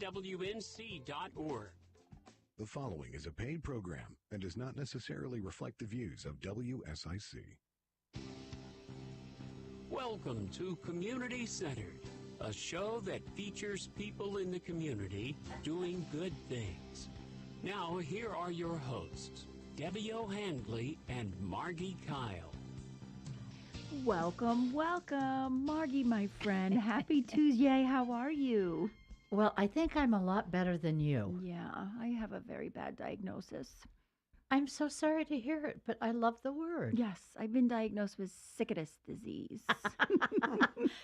WNC.org. The following is a paid program and does not necessarily reflect the views of WSIC. Welcome to Community Centered, a show that features people in the community doing good things. Now, here are your hosts, Debbie O'Handley and Margi Kyle. Welcome, Margie, my friend. Happy Tuesday. How are you? Well, I think I'm a lot better than you. Yeah, I have a very bad diagnosis. I'm so sorry to hear it, but I love the word. Yes, I've been diagnosed with sickness disease.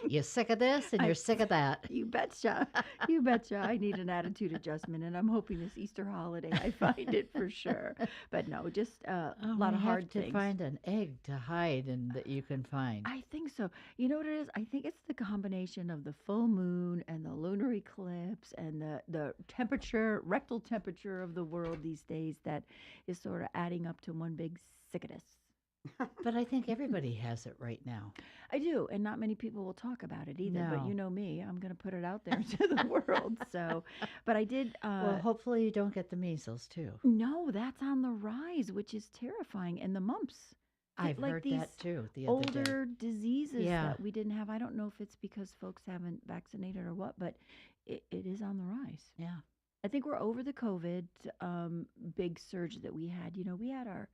You're sick of this and you're sick of that. You betcha. You betcha. I need an attitude adjustment, and I'm hoping this Easter holiday I find it for sure. But no, just a lot of hard things. You have to find an egg to hide and that you can find. I think so. You know what it is? I think it's the combination of the full moon and the lunar eclipse and the temperature, rectal temperature of the world these days that is sort of adding up to one big sickness. But I think everybody has it right now. I do, and not many people will talk about it either. No. But you know me, I'm going to put it out there to the world. So, but I did. Well, hopefully you don't get the measles too. No, that's on the rise, which is terrifying, and the mumps. I've like heard these that too. The other older day. diseases Yeah. that we didn't have. I don't know if it's because folks haven't vaccinated or what, but it is on the rise. Yeah. I think we're over the COVID big surge that we had. You know, we had our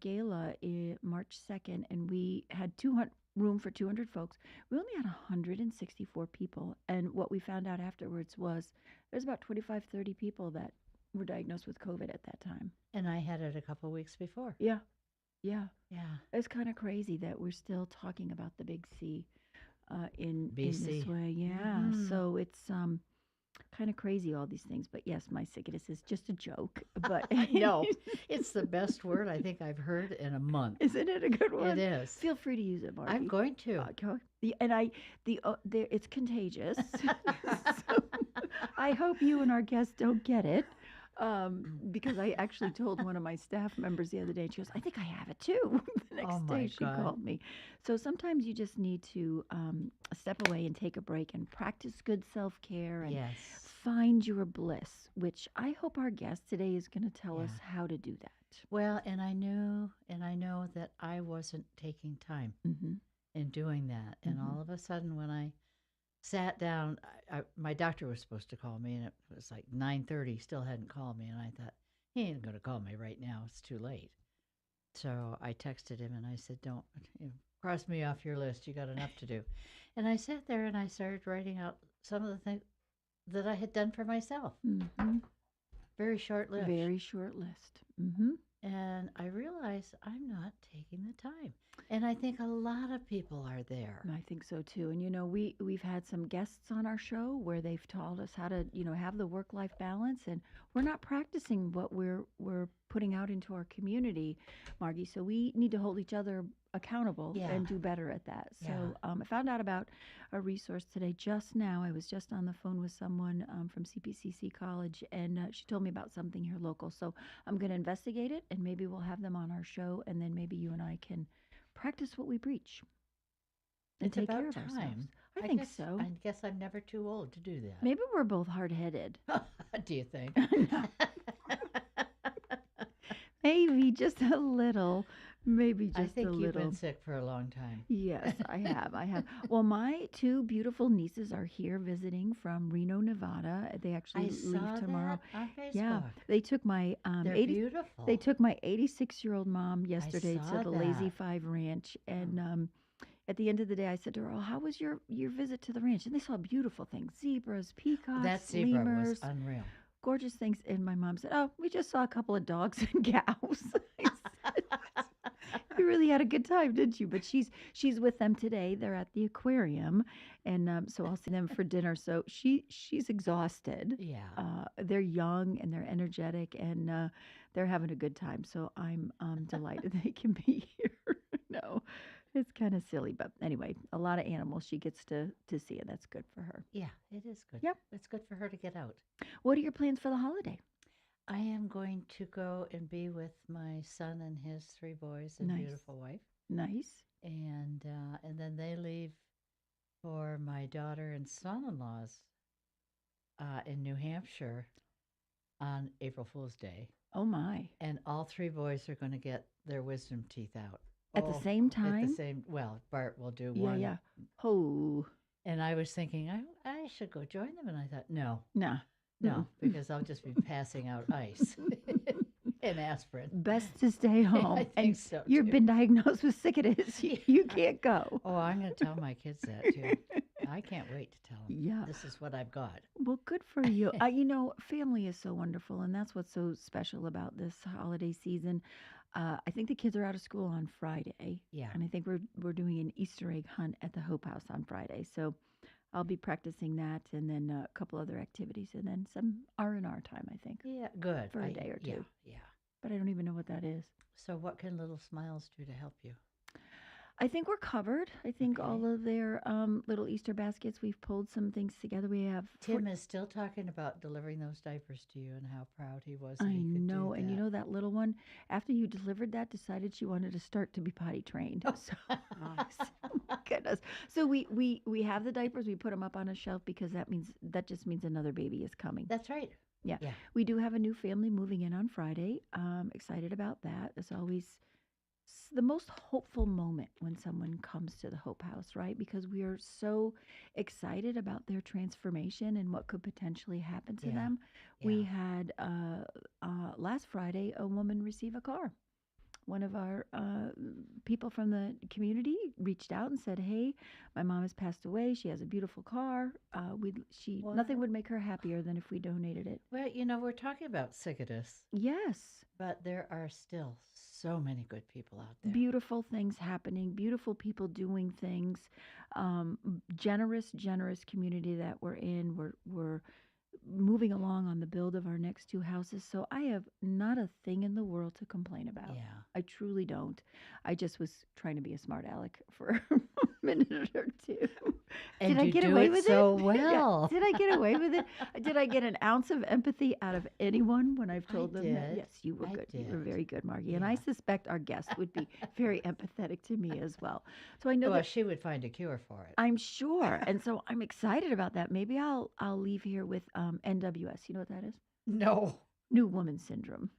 gala March 2nd, and we had 200 room for 200 folks. We only had 164 people, and what we found out afterwards was there's about 25, 30 people that were diagnosed with COVID at that time. And I had it a couple of weeks before. Yeah, yeah. Yeah. It's kind of crazy that we're still talking about the big C in BC. this way. Yeah, so it's kind of crazy, all these things. But yes, my sickness is just a joke. But No, it's the best word I think I've heard in a month. Isn't it a good one? It is. Feel free to use it, Margie. I'm going to. Okay. And it's contagious. So I hope you and our guests don't get it. Because I actually told one of my staff members the other day, and she goes, I think I have it too. The next day she called me. So sometimes you just need to step away and take a break and practice good self-care and find your bliss, which I hope our guest today is going to tell us how to do that. Well, and I know that I wasn't taking time in doing that. And all of a sudden when I sat down, my doctor was supposed to call me, and it was like 9:30, still hadn't called me, and I thought, he ain't going to call me right now. It's too late. So I texted him, and I said, don't cross me off your list. You got enough to do. And I sat there, and I started writing out some of the things that I had done for myself. Very short list. Very short list. And I realized I'm not taking the time. And I think a lot of people are there. I think so too. And you know, we've had some guests on our show where they've taught us how to, have the work-life balance, and we're not practicing what we're putting out into our community, Margie. So we need to hold each other accountable and do better at that. So I found out about a resource today just now. I was just on the phone with someone from CPCC College, and she told me about something here local. So I'm going to investigate it, and maybe we'll have them on our show, and then maybe you and I can practice what we preach and It's take about care of time. ourselves. I think so. I guess I'm never too old to do that. Maybe we're both hard-headed. Do you think? Maybe just a little. Maybe just a I think little. you've been sick for a long time. Yes, I have. Well, my two beautiful nieces are here visiting from Reno, Nevada. They actually leave tomorrow. That on Facebook. Yeah, they took my They're beautiful. They took my 86-year-old mom yesterday to saw the Lazy Five Ranch, and at the end of the day, I said to her, "Oh, how was your visit to the ranch?" And they saw beautiful things: zebras, peacocks, that zebra lemurs, was unreal. gorgeous things. And my mom said, "Oh, we just saw a couple of dogs and cows." I said, you really had a good time, didn't you? But she's with them today. They're at the aquarium, and so I'll see them for dinner. So she's exhausted. Yeah. They're young and they're energetic, and they're having a good time. So I'm delighted they can be here. No, it's kind of silly, but anyway, a lot of animals she gets to see, and that's good for her. Yeah, it is good. Yep. It's good for her to get out. What are your plans for the holiday? I am going to go and be with my son and his 3 boys and beautiful wife. Nice. And then they leave for my daughter and son-in-law's in New Hampshire on April Fool's Day, Oh, my. and all 3 boys are going to get their wisdom teeth out. At the same At time? the same, well, Bart will do Yeah, one. yeah. Oh, And I was thinking, I should go join them. And I thought, no, nah. no, because I'll just be passing out ice and aspirin. Best to stay home. I think and so, you've too. been diagnosed with cicadas. You can't go. Oh, I'm going to tell my kids that too. I can't wait to tell them. Yeah. This is what I've got. Well, good for you. Family is so wonderful, and that's what's so special about this holiday season. I think the kids are out of school on Friday. Yeah. And I think we're doing an Easter egg hunt at the Hope House on Friday. So I'll be practicing that, and then a couple other activities, and then some R&R time, I think, Yeah, good. for a day or two. Yeah. But I don't even know what that is. So what can Little Smiles do to help you? I think we're covered. I think Okay. all of their little Easter baskets, we've pulled some things together. We have Tim is still talking about delivering those diapers to you and how proud he was that I he could know, do and you that. know that little one, after you delivered that, decided she wanted to start to be potty trained. So, oh my goodness. So we have the diapers. We put them up on a shelf because that just means another baby is coming. That's right. Yeah. Yeah. We do have a new family moving in on Friday. Excited about that. It's always the most hopeful moment when someone comes to the Hope House, right? Because we are so excited about their transformation and what could potentially happen to Yeah. them. We Yeah. had last Friday a woman receive a car. One of our people from the community reached out and said, "Hey, my mom has passed away. She has a beautiful car. Nothing would make her happier than if we donated it." Well, we're talking about cicadas, Yes. but there are still so many good people out there. Beautiful things happening, beautiful people doing things, generous community that we're in. We're moving along on the build of our next 2 houses. So I have not a thing in the world to complain about. Yeah. I truly don't. I just was trying to be a smart aleck for a minute or two. And Did I you get do away it with so it? well. Did I get away with it? Did I get an ounce of empathy out of anyone when I've I told them that? did. Yes, you were I good. You were did. very good, Margie. And I Yeah. suspect our guest would be very empathetic to me as well. So I know Well, that she would find a cure for it. I'm sure. And so I'm excited about that. Maybe I'll leave here with NWS. You know what that is? No. New Woman Syndrome.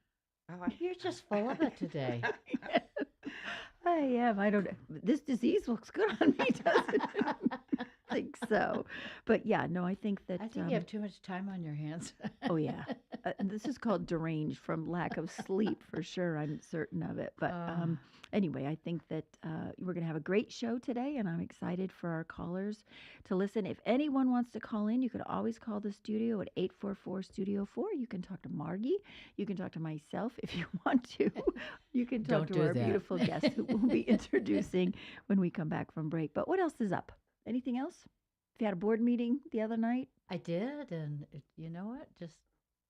You're just full of it today. I am. I don't know. This disease looks good on me, doesn't it? I think so. But yeah, no, I think that. I think you have too much time on your hands. Oh, yeah. And this is called deranged from lack of sleep for sure. I'm certain of it. But anyway, I think that we're going to have a great show today, and I'm excited for our callers to listen. If anyone wants to call in, you could always call the studio at 844-STUDIO-4. You can talk to Margie. You can talk to myself if you want to. You can talk Don't to do our that. beautiful guest who we'll be introducing when we come back from break. But what else is up? Anything else? If you had a board meeting the other night? I did, and you know what? Just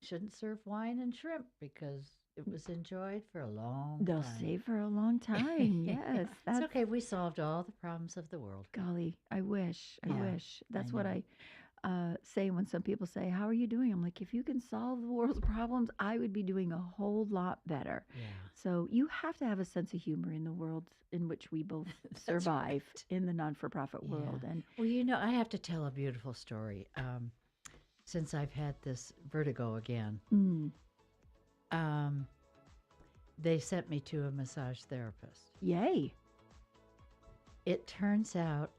shouldn't serve wine and shrimp because it was enjoyed for a long They'll time. stay for a long time. Yes. It's okay. We solved all the problems of the world. Golly, I wish. I Yeah, wish. That's I what know. I say when some people say, "How are you doing?" I'm like, if you can solve the world's problems, I would be doing a whole lot better. Yeah. So you have to have a sense of humor in the world in which we both That's survive right. in the non-for-profit Yeah. world. And Well, I have to tell a beautiful story. Since I've had this vertigo again, they sent me to a massage therapist. yay. It turns out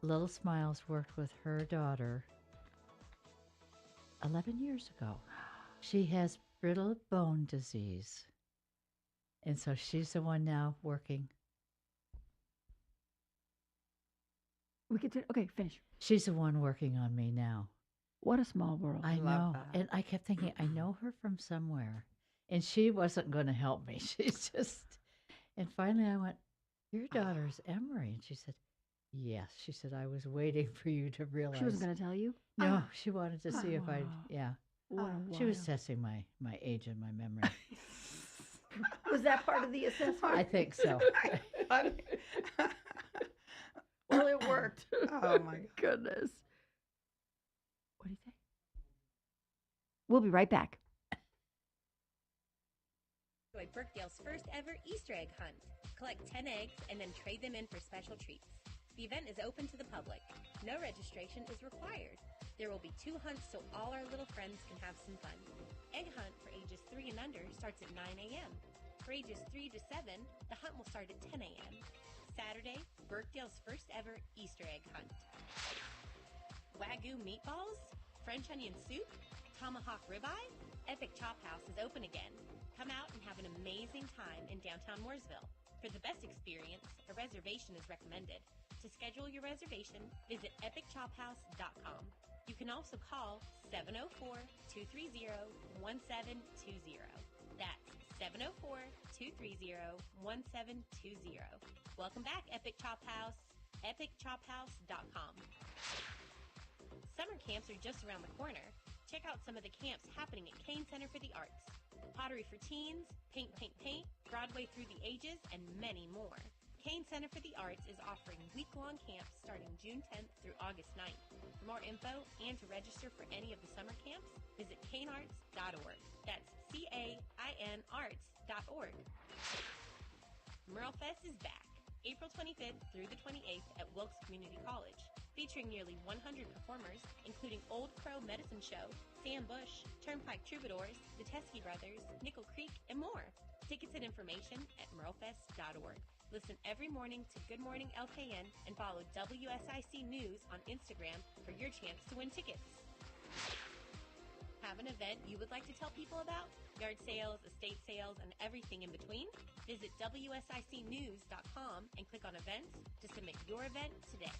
Little Smiles worked with her daughter 11 years ago. She has brittle bone disease. And so she's the one now working. We could okay, finish. She's the one working on me now. What a small world. I love know. that. And I kept thinking, I know her from somewhere. And she wasn't going to help me. She's just. And finally I went, "Your daughter's Emery." And she said, "Yes." She said, "I was waiting for you to realize." She wasn't going to tell you? No, she wanted to see if I'd. Wow. Yeah. What a She was wild- testing my age and my memory. Was that part of the assessment? I think so. Well, it worked. Oh, my God. Goodness. What do you say? We'll be right back. Enjoy Brookdale's first ever Easter egg hunt. Collect 10 eggs and then trade them in for special treats. The event is open to the public. No registration is required. There will be 2 hunts so all our little friends can have some fun. Egg hunt for ages 3 and under starts at 9 a.m. For ages 3 to 7, the hunt will start at 10 a.m. Saturday, Birkdale's first ever Easter egg hunt. Wagyu meatballs? French onion soup? Tomahawk ribeye? Epic Chop House is open again. Come out and have an amazing time in downtown Mooresville. For the best experience, a reservation is recommended. To schedule your reservation, visit epicchophouse.com. You can also call 704-230-1720. That's 704-230-1720. Welcome back, Epic Chop House. epicchophouse.com. Summer camps are just around the corner. Check out some of the camps happening at Kane Center for the Arts. Pottery for Teens, Paint, Paint, Paint, Broadway Through the Ages, and many more. Kane Center for the Arts is offering week-long camps starting June 10th through August 9th. For more info and to register for any of the summer camps, visit canearts.org. That's CAINarts.org. Merle Fest is back, April 25th through the 28th at Wilkes Community College, featuring nearly 100 performers, including Old Crow Medicine Show, Sam Bush, Turnpike Troubadours, the Teskey Brothers, Nickel Creek, and more. Tickets and information at merlefest.org. Listen every morning to Good Morning LKN and follow WSIC News on Instagram for your chance to win tickets. Have an event you would like to tell people about? Yard sales, estate sales, and everything in between? Visit WSICnews.com and click on events to submit your event today.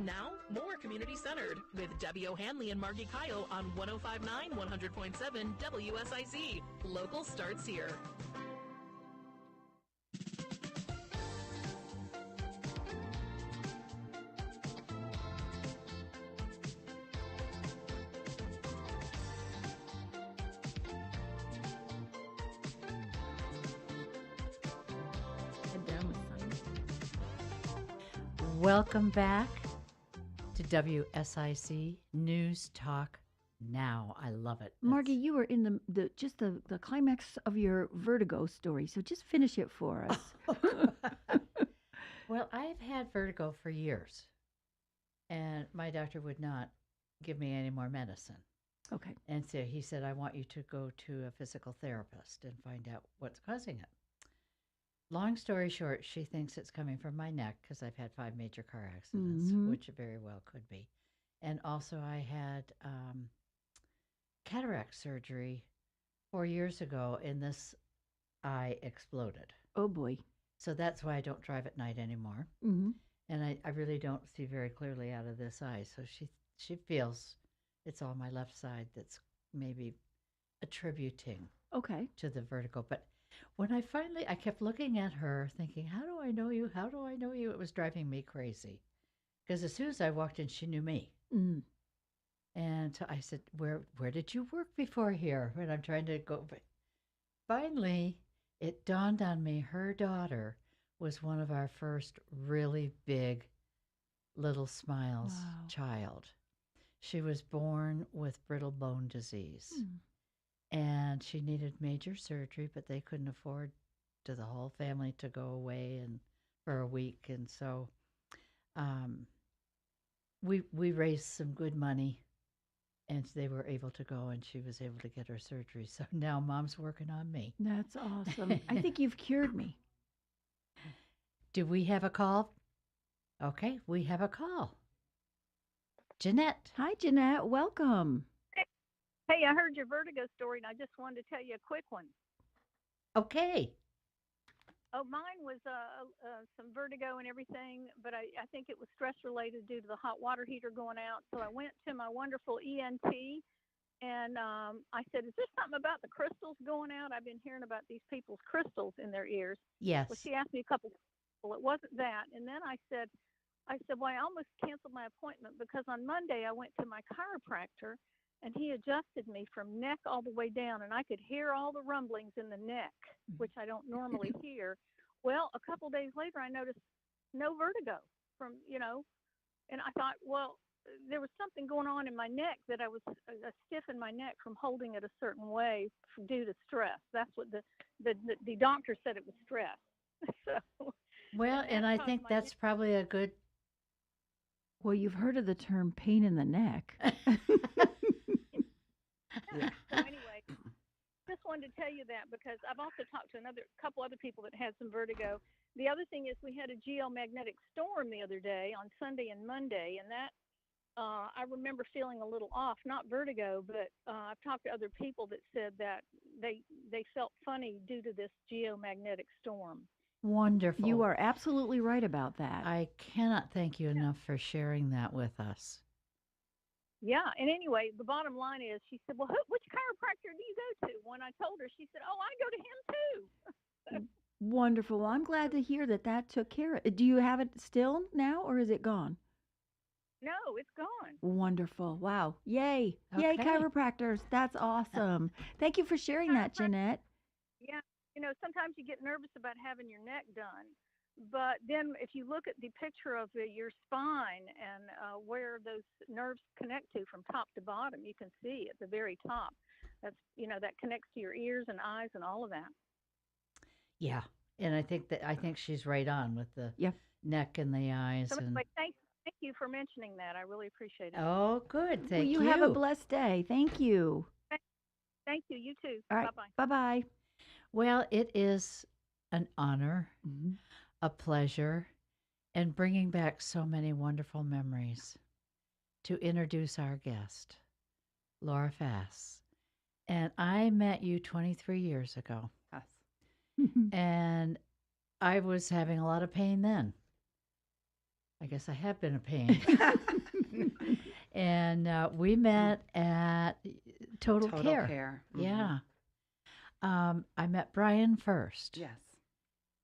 Now, more community-centered with Debbie O'Hanley and Margi Kyle on 105.9, 100.7 WSIC. Local starts here. Welcome back to WSIC News Talk Now. I love it. Margie, you were in the climax of your vertigo story, so just finish it for us. Well, I've had vertigo for years, and my doctor would not give me any more medicine. Okay. And so he said, I want you to go to a physical therapist and find out what's causing it. Long story short, she thinks it's coming from my neck because I've had 5 major car accidents, which it very well could be. And also I had cataract surgery 4 years ago, and this eye exploded. Oh, boy. So that's why I don't drive at night anymore. And I really don't see very clearly out of this eye. So she feels it's all my left side that's maybe attributing to the vertigo. But when I kept looking at her thinking, how do I know you? How do I know you? It was driving me crazy. Because as soon as I walked in, she knew me. And so I said, where did you work before here? And I'm trying to go. Finally, it dawned on me, her daughter was one of our first really big Little Smiles child. She was born with brittle bone disease. And she needed major surgery, but they couldn't afford to the whole family to go away and for a week. And so we raised some good money, and they were able to go, and she was able to get her surgery. So now Mom's working on me. That's awesome. I think you've cured me. Do we have a call? Okay, we have a call. Jeanette. Hi, Jeanette. Welcome. Hey, I heard your vertigo story, and I just wanted to tell you a quick one. Okay. Oh, mine was some vertigo and everything, but I think it was stress-related due to the hot water heater going out. So I went to my wonderful ENT, and I said, is there something about the crystals going out? I've been hearing about these people's crystals in their ears. Yes. Well, she asked me a couple. Well, it wasn't that. And then I said, well, I almost canceled my appointment because on Monday I went to my chiropractor, and he adjusted me from neck all the way down, and I could hear all the rumblings in the neck, which I don't normally hear. Well, a couple days later, I noticed no vertigo from, and I thought, well, there was something going on in my neck that I was stiff in my neck from holding it a certain way due to stress. That's what the doctor said, it was stress. So, well, and I think that's probably a good Well, you've heard of the term pain in the neck. Yeah. So anyway, just wanted to tell you that because I've also talked to another couple other people that had some vertigo. The other thing is we had a geomagnetic storm the other day on Sunday and Monday, and that I remember feeling a little off, not vertigo, but I've talked to other people that said that they felt funny due to this geomagnetic storm. Wonderful. You are absolutely right about that. I cannot thank you enough for sharing that with us. Yeah, and anyway, the bottom line is, she said, "Well, which chiropractor do you go to?" When I told her, she said, "Oh, I go to him too." Wonderful. Well, I'm glad to hear that that took care of it. Do you have it still now, or is it gone? No, it's gone. Wonderful. Wow. Yay. Yay, Okay. chiropractors. That's awesome. Thank you for sharing that, Jeanette. Yeah, sometimes you get nervous about having your neck done, but then if you look at the picture of your spine and where those nerves connect to from top to bottom, you can see at the very top. That's that connects to your ears and eyes and all of that. Yeah, and I think she's right on with the Yep. neck and the eyes. So And anyway, thank you for mentioning that. I really appreciate it. oh, good. Well, Thank you you. have a blessed day. Thank you. Thank you. You too. All right. Bye-bye. Bye-bye. Well, it is an honor, Mhm. a pleasure, and bringing back so many wonderful memories to introduce our guest, Lara Fass. And I met you 23 years ago, Yes. and I was having a lot of pain then. I guess I have been a pain. And we met at Total Care. Care. Yeah. I met Brian first. Yes.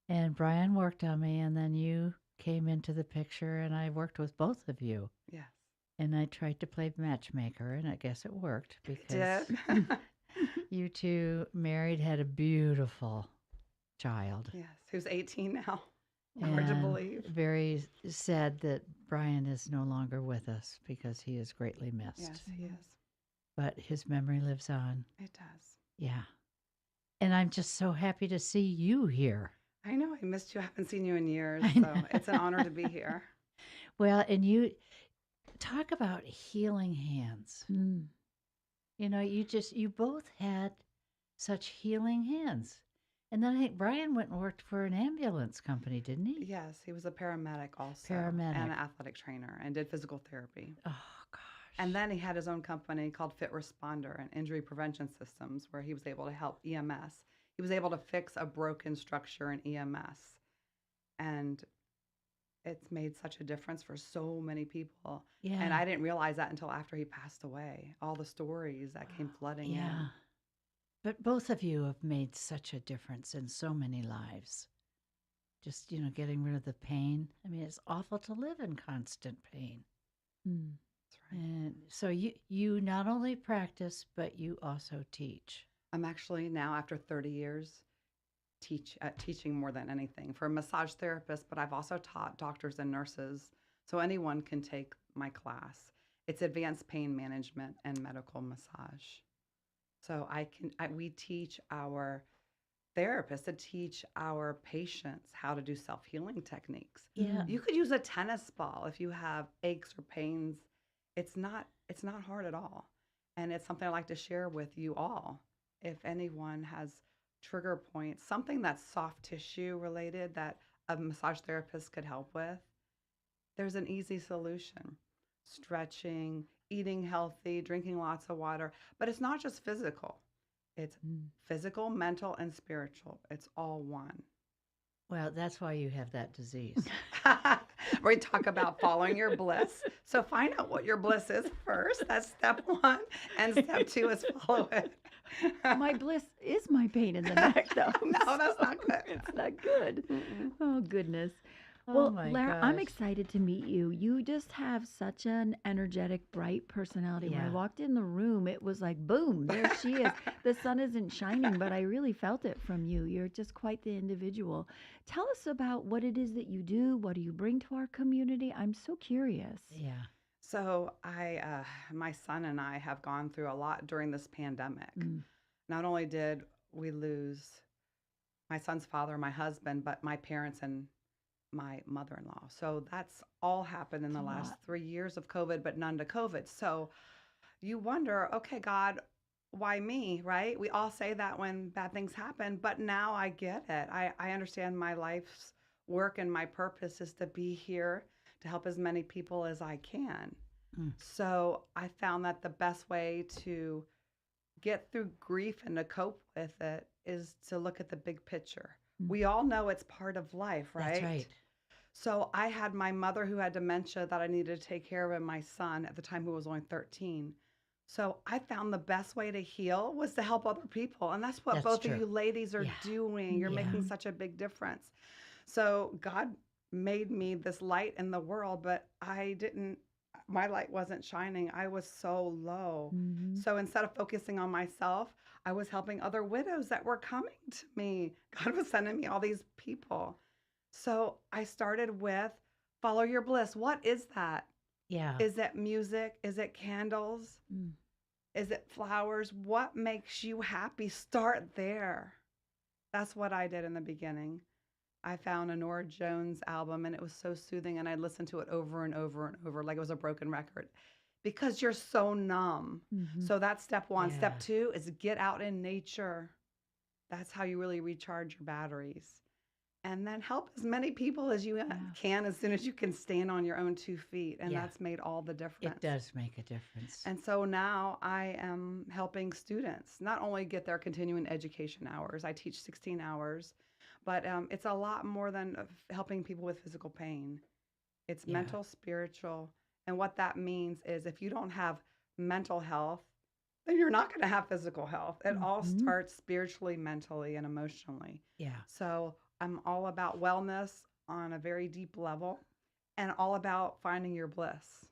And Brian worked on me, and then you came into the picture, and I worked with both of you. Yes. And I tried to play matchmaker, and I guess it worked because Did. you two married, had a beautiful child. Yes. Who's 18 now? Hard to And believe. very sad that Brian is no longer with us because he is greatly missed. Yes, he is. But his memory lives on. It does. Yeah. And I'm just so happy to see you here. I know. I missed you. I haven't seen you in years. I So know. it's an honor to be here. Well, and you talk about healing hands. Mm. You both had such healing hands. And then I think Brian went and worked for an ambulance company, didn't he? Yes. He was a paramedic also. Paramedic. And an athletic trainer and did physical therapy. Oh, gosh. And then he had his own company called Fit Responder and Injury Prevention Systems, where he was able to help EMS. He was able to fix a broken structure in EMS. And it's made such a difference for so many people. Yeah. And I didn't realize that until after he passed away. All the stories that came flooding Yeah. in. But both of you have made such a difference in so many lives. Just, getting rid of the pain. I mean, it's awful to live in constant pain. Mm. That's right. And so you not only practice, but you also teach. I'm actually now, after 30 years, teaching more than anything for a massage therapist, but I've also taught doctors and nurses, so anyone can take my class. It's advanced pain management and medical massage. So we teach our therapists to teach our patients how to do self-healing techniques. Yeah. You could use a tennis ball if you have aches or pains. It's not hard at all. And it's something I like to share with you all. If anyone has trigger points, something that's soft tissue related that a massage therapist could help with, there's an easy solution. Stretching, eating healthy, drinking lots of water. But it's not just physical. It's physical, mental, and spiritual. It's all one. Well, that's why you have that disease. We talk about following your bliss. So find out what your bliss is first. That's step one. And step two is follow it. My bliss is my pain in the neck, though. No, that's not good. It's not good. Mm-mm. Oh, goodness. Oh, Well, my Lara, I'm gosh. excited to meet you. You just have such an energetic, bright personality. When I Yeah. walked in the room, it was like, boom, there she is. The sun isn't shining, but I really felt it from you. You're just quite the individual. Tell us about what it is that you do. What do you bring to our community? I'm so curious. Yeah. So my son and I have gone through a lot during this pandemic. Mm. Not only did we lose my son's father, my husband, but my parents and my mother-in-law. So that's all happened in the last 3 years of COVID, but none to COVID. So you wonder, okay, God, why me, right? We all say that when bad things happen, but now I get it. I understand my life's work and my purpose is to be here to help as many people as I can. So I found that the best way to get through grief and to cope with it is to look at the big picture. We all know it's part of life, right? That's right. So I had my mother who had dementia that I needed to take care of, and my son at the time who was only 13. So I found the best way to heal was to help other people. And that's what both of you ladies are doing. You're making such a big difference. So God made me this light in the world, but my light wasn't shining. I was so low. So instead of focusing on myself, I was helping other widows that were coming to me. God was sending me all these people. So I started with follow your bliss. What is that? Yeah. Is it music? Is it candles? Is it flowers? What makes you happy? Start there. That's what I did in the beginning. I found a Nora Jones album and it was so soothing, and I listened to it over and over and over like it was a broken record because you're so numb. So that's step one. Step two is get out in nature. That's how you really recharge your batteries. And then help as many people as you can as soon as you can stand on your own 2 feet. And that's made all the difference. It does make a difference. And so now I am helping students not only get their continuing education hours. I teach 16 hours, but it's a lot more than helping people with physical pain. It's mental, spiritual. And what that means is if you don't have mental health, then you're not going to have physical health. It all starts spiritually, mentally, and emotionally. Yeah. So I'm all about wellness on a very deep level and all about finding your bliss.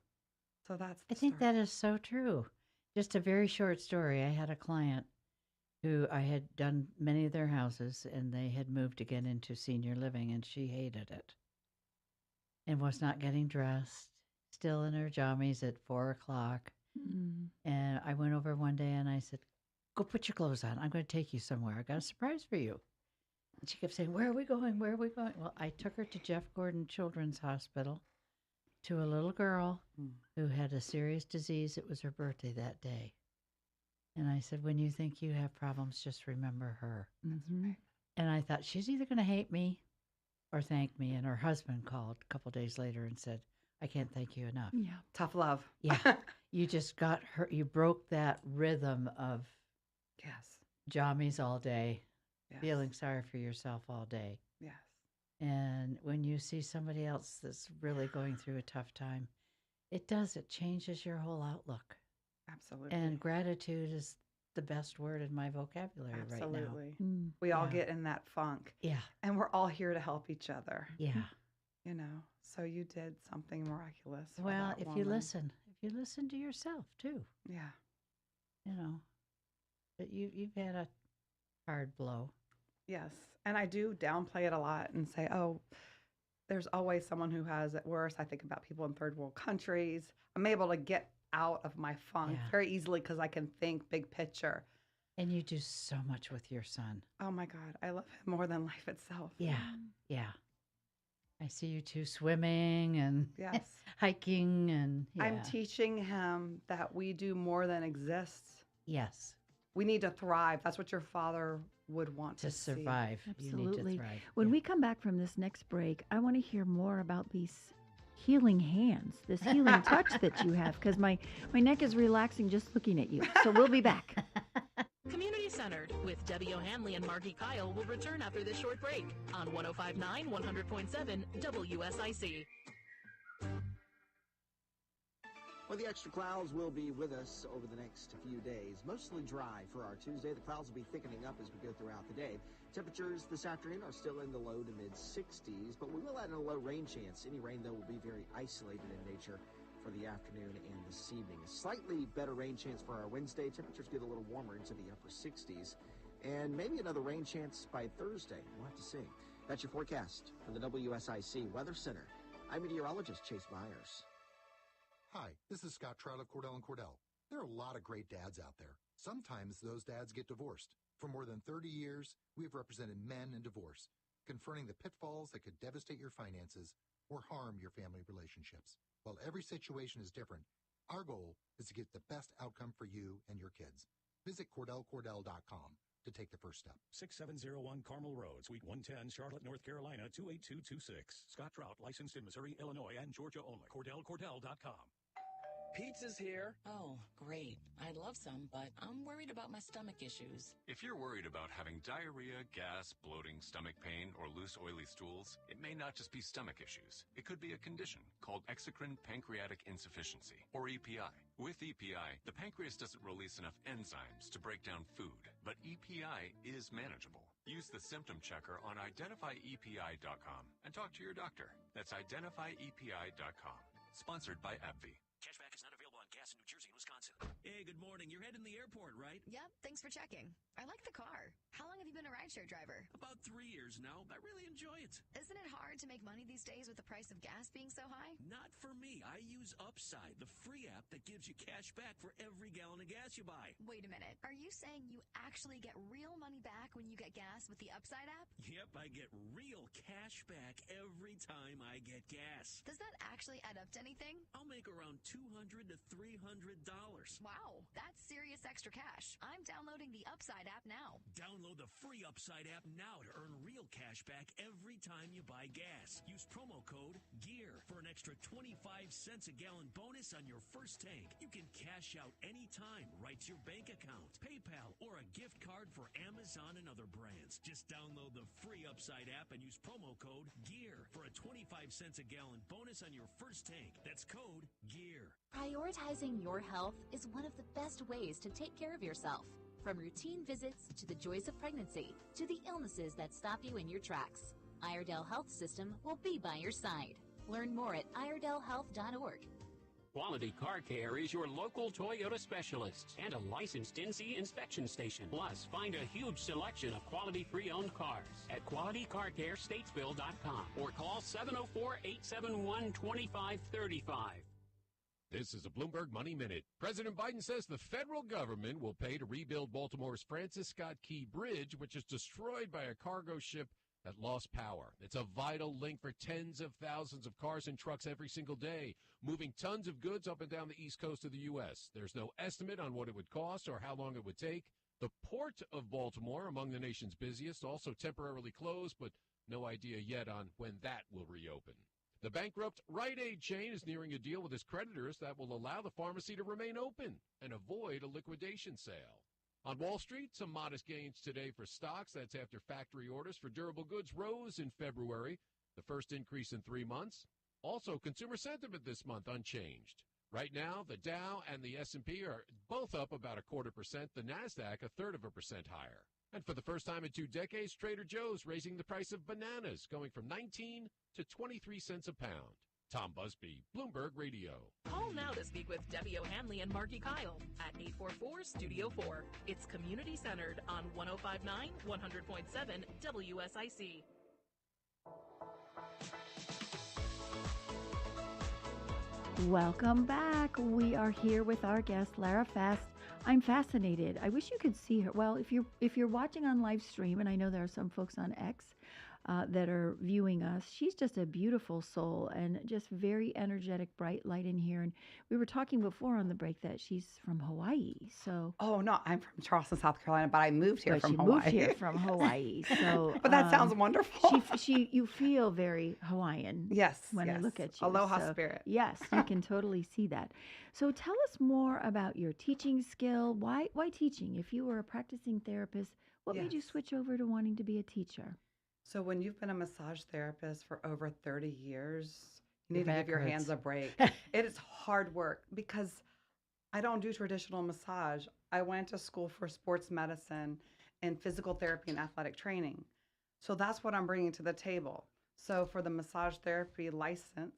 So that's I think that is so true. Just a very short story. I had a client who I had done many of their houses, and they had moved again into senior living, and she hated it and was not getting dressed, still in her jammies at 4:00. And I went over one day and I said, go put your clothes on. I'm going to take you somewhere. I got a surprise for you. And she kept saying, where are we going? Where are we going? Well, I took her to Jeff Gordon Children's Hospital to a little girl who had a serious disease. It was her birthday that day. And I said, when you think you have problems, just remember her. That's right. And I thought, she's either going to hate me or thank me. And her husband called a couple days later and said, I can't thank you enough. Yeah. Tough love. Yeah. You just got her, you broke that rhythm of jammies all day, feeling sorry for yourself all day. Yes. And when you see somebody else that's really going through a tough time, it changes your whole outlook. Absolutely. And gratitude is the best word in my vocabulary right now. Absolutely. We all get in that funk. Yeah. And we're all here to help each other. Yeah. You know, so you did something miraculous. Well, if you listen to yourself too. Yeah. You know, but you've had a hard blow. Yes. And I do downplay it a lot and say, oh, there's always someone who has it worse. I think about people in third world countries. I'm able to get out of my funk very easily because I can think big picture. And you do so much with your son. Oh my God. I love him more than life itself. Yeah. Yeah. I see you two swimming and hiking and I'm teaching him that we do more than exist. Yes. We need to thrive. That's what your father would want to survive. Absolutely. You need to thrive. When we come back from this next break, I want to hear more about these healing hands, this healing touch that you have, because my neck is relaxing just looking at you. So we'll be back. Community Centered with Debbie O'Hanley and Margi Kyle will return after this short break on 105.9, 100.7 WSIC. Well, the extra clouds will be with us over the next few days. Mostly dry for our Tuesday. The clouds will be thickening up as we go throughout the day. Temperatures this afternoon are still in the low to mid-60s, but we will add in a low rain chance. Any rain, though, will be very isolated in nature for the afternoon and this evening. A slightly better rain chance for our Wednesday. Temperatures get a little warmer into the upper 60s. And maybe another rain chance by Thursday. We'll have to see. That's your forecast from the WSIC Weather Center. I'm meteorologist Chase Myers. Hi, this is Scott Trout of Cordell & Cordell. There are a lot of great dads out there. Sometimes those dads get divorced. For more than 30 years, we've represented men in divorce. confronting the pitfalls that could devastate your finances or harm your family relationships. While every situation is different, our goal is to get the best outcome for you and your kids. Visit CordellCordell.com to take the first step. 6701 Carmel Road, Suite 110, Charlotte, North Carolina, 28226. Scott Trout, licensed in Missouri, Illinois, and Georgia only. CordellCordell.com. Pizza's here. Oh, great. I'd love some, but I'm worried about my stomach issues. If you're worried about having diarrhea, gas, bloating, stomach pain, or loose, oily stools, it may not just be stomach issues. It could be a condition called exocrine pancreatic insufficiency, or EPI. With EPI, the pancreas doesn't release enough enzymes to break down food, but EPI is manageable. Use the symptom checker on identifyepi.com and talk to your doctor. That's identifyepi.com. Sponsored by AbbVie. Cashback is not available on gas in New Jersey and Wisconsin. Hey, good morning. You're heading to the airport, right? Yep, thanks for checking. I like the car. How long have you been a rideshare driver? About 3 years now. I really enjoy it. Isn't it hard to make money these days with the price of gas being so high? Not for me. I use Upside, the free app that gives you cash back for every gallon of gas you buy. Wait a minute. Are you saying you actually get real money back when you get gas with the Upside app? Yep, I get real cash back every time I get gas. Does that actually add up to anything? I'll make around $200 to $300. Wow, that's serious extra cash. I'm downloading the Upside app now. Download the free Upside app now to earn real cash back every time you buy gas. Use promo code GEAR for an extra 25 cents a gallon bonus on your first tank. You can cash out anytime right to your bank account, PayPal, or a gift card for Amazon and other brands. Just download the free Upside app and use promo code GEAR for a 25 cents a gallon bonus on your first tank. That's code GEAR. Prioritizing your health is one of the best ways to take care of yourself. From routine visits to the joys of pregnancy to the illnesses that stop you in your tracks, Iredell Health System will be by your side. Learn more at iredellhealth.org. Quality Car Care is your local Toyota specialist and a licensed NC inspection station. Plus, find a huge selection of quality pre-owned cars at QualityCarCareStatesville.com or call 704-871-2535. This is a Bloomberg Money Minute. President Biden says the federal government will pay to rebuild Baltimore's Francis Scott Key Bridge, which is destroyed by a cargo ship that lost power. It's a vital link for tens of thousands of cars and trucks every single day, moving tons of goods up and down the east coast of the U.S. There's no estimate on what it would cost or how long it would take. The Port of Baltimore, among the nation's busiest, also temporarily closed, but no idea yet on when that will reopen. The bankrupt Rite Aid chain is nearing a deal with its creditors that will allow the pharmacy to remain open and avoid a liquidation sale. On Wall Street, some modest gains today for stocks. That's after factory orders for durable goods rose in February, the first increase in 3 months. Also, consumer sentiment this month unchanged. Right now, the Dow and the S&P are both up about 0.25%, the NASDAQ 0.33% higher. And for the first time in 2 decades, Trader Joe's raising the price of bananas, going from 19 to 23 cents a pound. Tom Busby, Bloomberg Radio. Call now to speak with Debbie O'Hanley and Margi Kyle at 844-STUDIO-4. It's community-centered on 105.9, 100.7 WSIC. Welcome back. We are here with our guest, Lara Fass. I'm fascinated. I wish you could see her. Well, if you're watching on live stream, and I know there are some folks on X that are viewing us, she's just a beautiful soul and just very energetic, bright light in here. And we were talking before on the break that she's from Hawaii. So oh no, I'm from Charleston, South Carolina, but I moved here from Hawaii. Moved here from Hawaii. So, but that sounds wonderful. You feel very Hawaiian. Yes, when I look at you. Aloha spirit. Yes, you can totally see that. So tell us more about your teaching skill. Why teaching? If you were a practicing therapist, what made you switch over to wanting to be a teacher? So when you've been a massage therapist for over 30 years, you need to give your hands a break. It is hard work because I don't do traditional massage. I went to school for sports medicine and physical therapy and athletic training. So that's what I'm bringing to the table. So for the massage therapy license,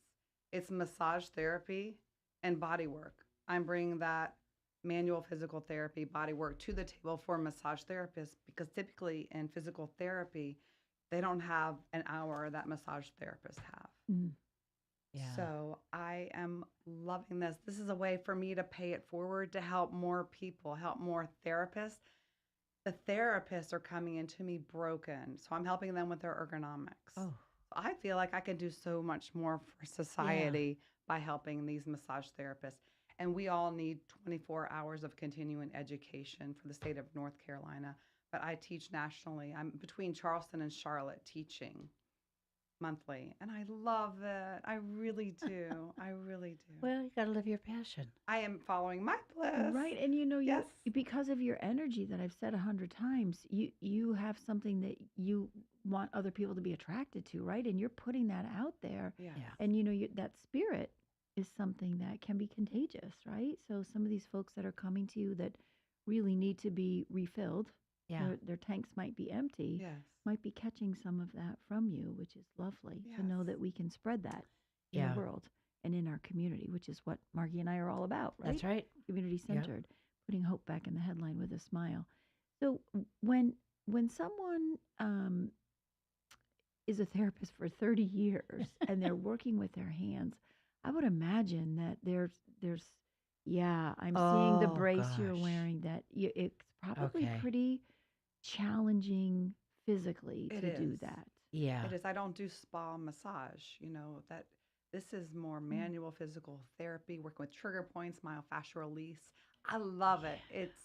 it's massage therapy and body work. I'm bringing that manual physical therapy, body work to the table for massage therapists because typically in physical therapy, they don't have an hour that massage therapists have. Mm. Yeah. So I am loving this. This is a way for me to pay it forward to help more people, help more therapists. The therapists are coming into me broken, so I'm helping them with their ergonomics. Oh. I feel like I can do so much more for society by helping these massage therapists. And we all need 24 hours of continuing education for the state of North Carolina. But I teach nationally. I'm between Charleston and Charlotte teaching monthly. And I love it. I really do. I really do. Well, you got to live your passion. I am following my bliss. Right. And you know, Yes. because of your energy that I've said 100 times, you have something that you want other people to be attracted to, right? And you're putting that out there. Yeah. And you know, that spirit is something that can be contagious, right? So some of these folks that are coming to you that really need to be refilled, their tanks might be empty, Yes. might be catching some of that from you, which is lovely to know Yes. that we can spread that in the world and in our community, which is what Margie and I are all about, right? That's right. Community centered, putting hope back in the headline with a smile. So when someone is a therapist for 30 years and they're working with their hands, I would imagine that there's I'm seeing the brace you're wearing, that it's probably pretty challenging physically It to do is. that. Yeah. It is. I don't do spa massage, that this is more manual physical therapy, working with trigger points, myofascial release. I love it. It's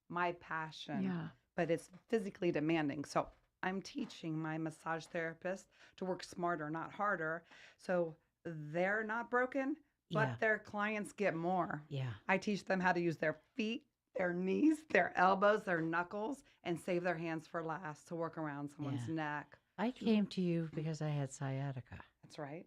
my passion. Yeah. But it's physically demanding. So I'm teaching my massage therapist to work smarter, not harder. So they're not broken, but their clients get more. Yeah. I teach them how to use their feet, their knees, their elbows, their knuckles, and save their hands for last to work around someone's neck. I came to you because I had sciatica. That's right.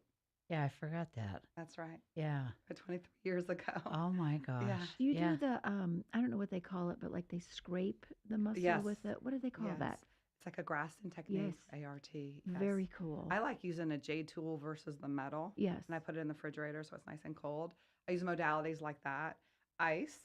Yeah, I forgot that. That's right. Yeah. 23 years ago. Oh my gosh. Yeah. Do you do the I don't know what they call it, but like they scrape the muscle with it? What do they call that? It's like a Graston technique, Yes. ART. Yes. Very cool. I like using a J tool versus the metal. Yes. And I put it in the refrigerator so it's nice and cold. I use modalities like that. Ice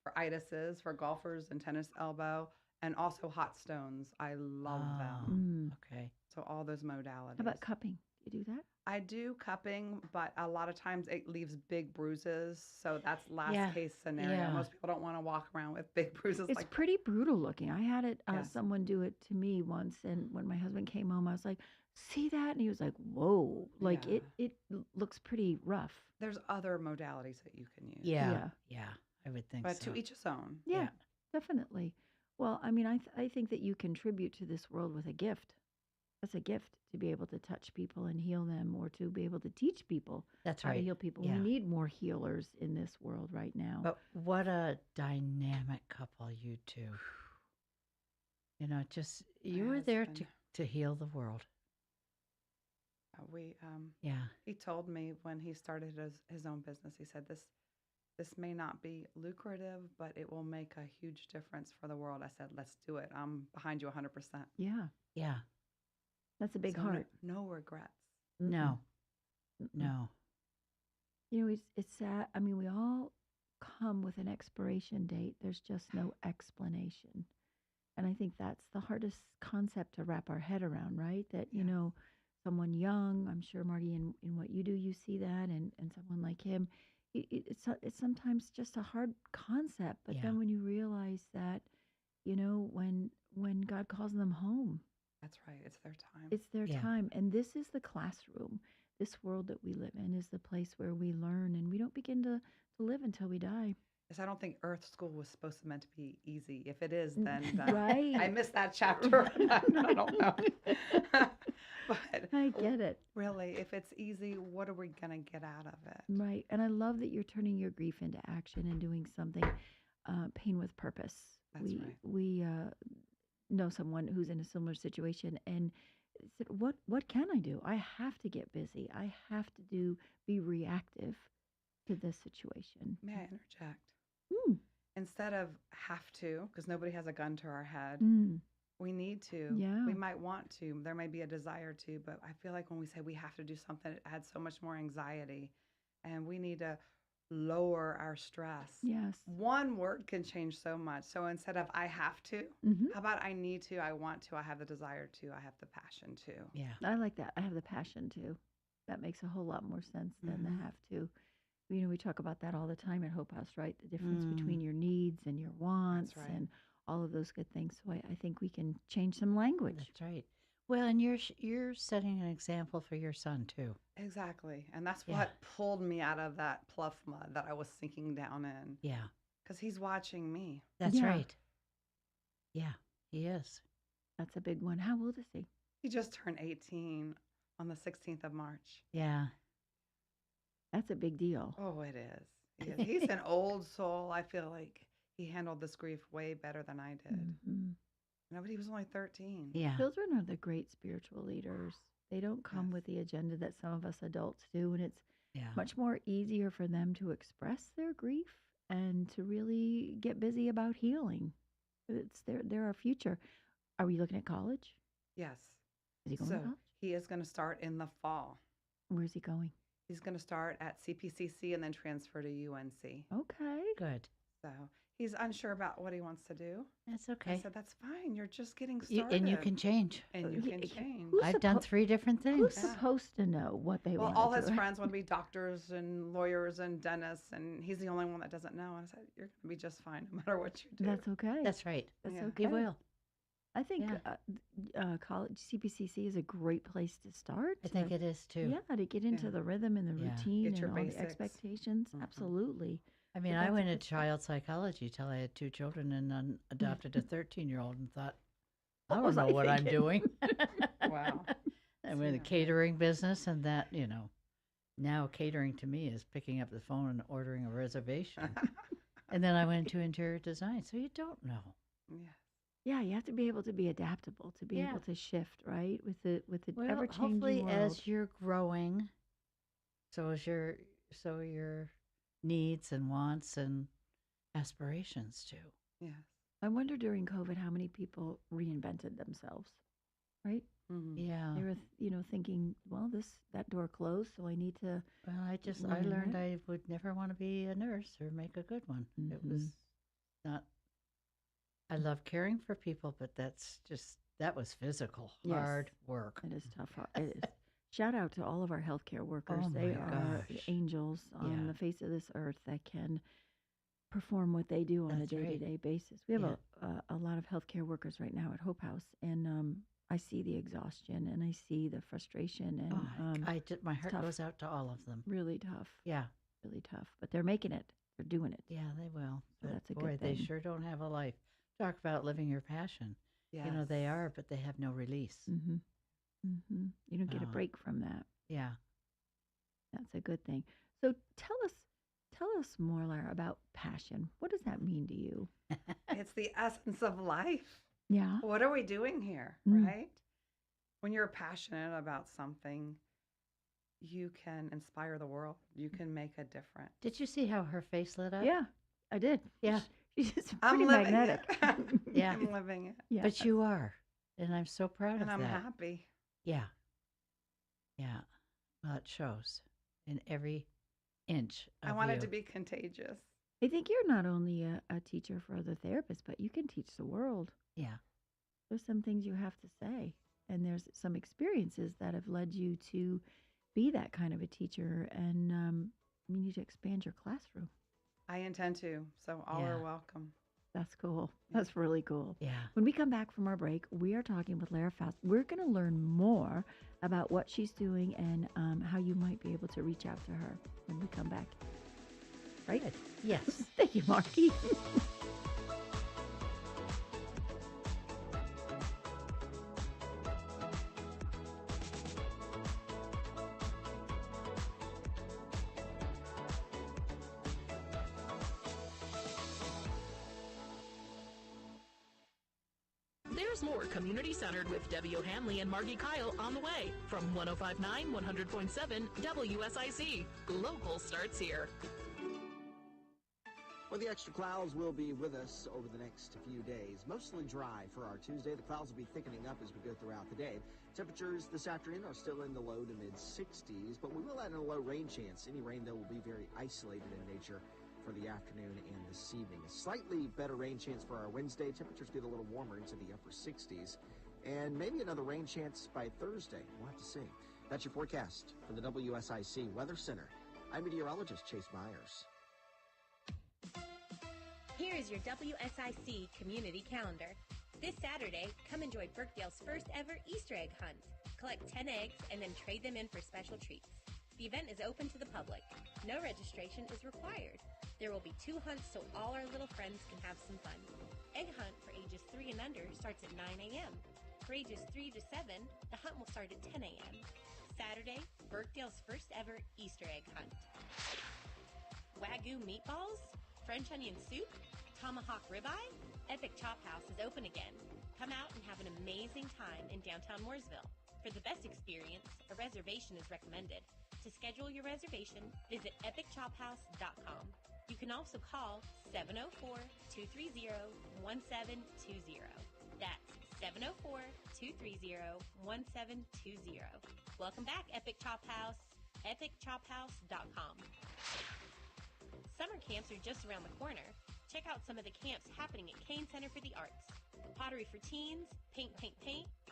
for itises, for golfers and tennis elbow, and also hot stones. I love them. Okay. So all those modalities. How about cupping? You do that? I do cupping, but a lot of times it leaves big bruises. So that's last case scenario. Yeah. Most people don't want to walk around with big bruises It's like pretty brutal looking. I had it Yes. someone do it to me once, and when my husband came home, I was like, "See that?" And he was like, "Whoa!" Like Yeah. it looks pretty rough. There's other modalities that you can use. Yeah. I would think But so. to each his own. Yeah, definitely. Well, I mean, I think that you contribute to this world with a gift. That's a gift to be able to touch people and heal them, or to be able to teach people That's how to right. heal people. Yeah. We need more healers in this world right now. But what a dynamic couple you two. Just you were there to heal the world. He told me when he started his own business, he said, this may not be lucrative, but it will make a huge difference for the world. I said, let's do it. I'm behind you 100%. Yeah. Yeah. That's a big So heart. No regrets. No. No. It's sad. I mean, we all come with an expiration date. There's just no explanation. And I think that's the hardest concept to wrap our head around, right? That, someone young, I'm sure, Margie, in what you do, you see that, and someone like him, it's sometimes just a hard concept. But then when you realize that, when God calls them home, That's right. It's their time. it's their time. And this is the classroom. This world that we live in is the place where we learn, and we don't begin to live until we die. Yes, I don't think Earth School was supposed to meant to be easy. If it is, then Right. I missed that chapter. I don't know. But I get it. really, if it's easy, what are we going to get out of it? Right. And I love that you're turning your grief into action and doing something, pain with purpose. That's right. We know someone who's in a similar situation and said, what can I do? I have to get busy. I have to be reactive to this situation. May I interject? Mm. Instead of have to, because nobody has a gun to our head, we need to. Yeah. We might want to. There may be a desire to, but I feel like when we say we have to do something, it adds so much more anxiety. And we need to lower our stress. Yes. One word can change so much. So instead of I have to, how about I need to, I want to, I have the desire to, I have the passion to. Yeah. I like that. I have the passion too. That makes a whole lot more sense than the have to. We talk about that all the time at Hope House, right? The difference between your needs and your wants right. and all of those good things. So I think we can change some language. That's right. Well, and you're setting an example for your son too. Exactly. And that's Yeah. what pulled me out of that pluff mud that I was sinking down in. Yeah. Because he's watching me. That's Yeah. right. Yeah, he is. That's a big one. How old is he? He just turned 18 on the 16th of March. Yeah. That's a big deal. Oh, it is. He's an old soul. I feel like he handled this grief way better than I did. Mhm. No, but he was only 13. Yeah. Children are the great spiritual leaders. They don't come with the agenda that some of us adults do, and it's Yeah. much more easier for them to express their grief and to really get busy about healing. It's they're our future. Are we looking at college? Yes. Is he going to So college? he is going to start in the fall. Where's he going? He's going to start at CPCC and then transfer to UNC. Okay. Good. So he's unsure about what he wants to do. That's I okay. said, that's fine. You're just getting You, started. and you can change. And you can change. Who's I've done suppo- 3 different Who's things. supposed to know what they Well, want all to his do? friends want to be doctors and lawyers and dentists, and he's the only one that doesn't know. And I said, you're going to be just fine no matter what you do. That's okay. That's right. That's Yeah. okay. He will. I think Yeah. college CPCC is a great place to start. I think it is too. Yeah, to get into Yeah. the rhythm and the Yeah. routine Get and your all basics. the expectations. Mhm. Absolutely. I mean, But I that's a went good into start. child psychology till I had 2 children and then adopted a 13-year-old and thought, I What don't was know I what I'm thinking? doing. Wow. I'm in the Yeah. catering business, and that, now catering to me is picking up the phone and ordering a reservation. And then I went into interior design, so you don't know. Yeah. Yeah, you have to be able to be adaptable, to be Yeah. able to shift, right? With the Well, ever changing hopefully, world. as you're growing, so your needs and wants and aspirations too. Yes. I wonder during COVID how many people reinvented themselves, right? Mhm. Yeah. They were, thinking, well, that door closed, so I need to. Well, I learn learned that. I would never want to be a nurse or make a good one. It was not. I love caring for people, but that was physical, Yes. hard work. It is tough. It is. Shout out to all of our healthcare workers. Oh They my are gosh. angels on Yeah. the face of this earth that can perform what they do on That's a right. day-to-day basis. We have Yeah. a lot of healthcare workers right now at Hope House, and I see the exhaustion and I see the frustration, and My heart tough. goes out to all of them. really tough. Yeah. Really tough. But they're making it. They're doing it. Yeah, they will. So But that's a good boy, they thing. sure don't have a life. Talk about living your passion. Yes. They are, but they have no release. Mm-hmm. Mm-hmm. You don't get a Oh. break from that. Yeah. That's a good thing. So tell us more, Lara, about passion. What does that mean to you? It's the essence of life. Yeah. What are we doing here, Mm. right? When you're passionate about something, you can inspire the world. You can make a difference. Did you see how her face lit up? Yeah, I did. Yeah. She's just I'm pretty living magnetic. it. Yeah. I'm living it. Yeah. But you are. And I'm so proud And of I'm that. happy. Yeah. Yeah. Well, it shows in every inch of I want you. it to be contagious. I think you're not only a teacher for other therapists, but you can teach the world. Yeah. There's some things you have to say, and there's some experiences that have led you to be that kind of a teacher, and you need to expand your classroom. I intend to. So all Yeah. are welcome. That's cool. That's really cool. Yeah. When we come back from our break, we are talking with Lara Fass. We're going to learn more about what she's doing and how you might be able to reach out to her when we come back. Right? Good. Yes. Thank you, Margie. There's more Community Centered with Debbie O'Hanley and Margi Kyle on the way from 105.9 100.7 WSIC. Local starts here. Well, the extra clouds will be with us over the next few days. Mostly dry for our Tuesday. The clouds will be thickening up as we go throughout the day. Temperatures this afternoon are still in the low to mid-60s, but we will add in a low rain chance. Any rain, though, will be very isolated in nature for the afternoon and this evening. A slightly better rain chance for our Wednesday. Temperatures get a little warmer into the upper 60s. And maybe another rain chance by Thursday. We'll have to see. That's your forecast from the WSIC Weather Center. I'm meteorologist Chase Myers. Here is your WSIC community calendar. This Saturday, come enjoy Birkdale's first ever Easter egg hunt. Collect 10 eggs and then trade them in for special treats. The event is open to the public. No registration is required. There will be 2 hunts so all our little friends can have some fun. Egg hunt for ages 3 and under starts at 9 a.m. For ages 3 to 7, the hunt will start at 10 a.m. Saturday, Birkdale's first ever Easter egg hunt. Wagyu meatballs? French onion soup? Tomahawk ribeye? Epic Chop House is open again. Come out and have an amazing time in downtown Mooresville. For the best experience, a reservation is recommended. To schedule your reservation, visit epicchophouse.com. You can also call 704-230-1720. That's 704-230-1720. Welcome back, Epic Chop House. epicchophouse.com. Summer camps are just around the corner. Check out some of the camps happening at Kane Center for the Arts. Pottery for Teens, Paint,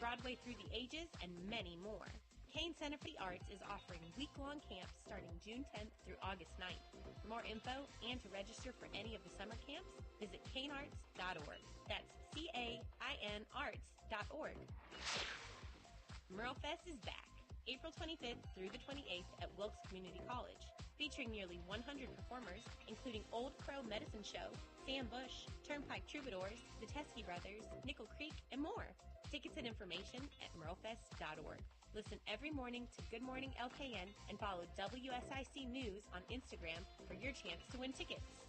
Broadway Through the Ages, and many more. Kane Center for the Arts is offering week-long camps starting June 10th through August 9th. For more info and to register for any of the summer camps, visit canearts.org. That's CAIN Merlefest is back, April 25th through the 28th at Wilkes Community College, featuring nearly 100 performers, including Old Crow Medicine Show, Sam Bush, Turnpike Troubadours, the Teskey Brothers, Nickel Creek, and more. Tickets and information at merlefest.org. Listen every morning to Good Morning LKN and follow WSIC News on Instagram for your chance to win tickets.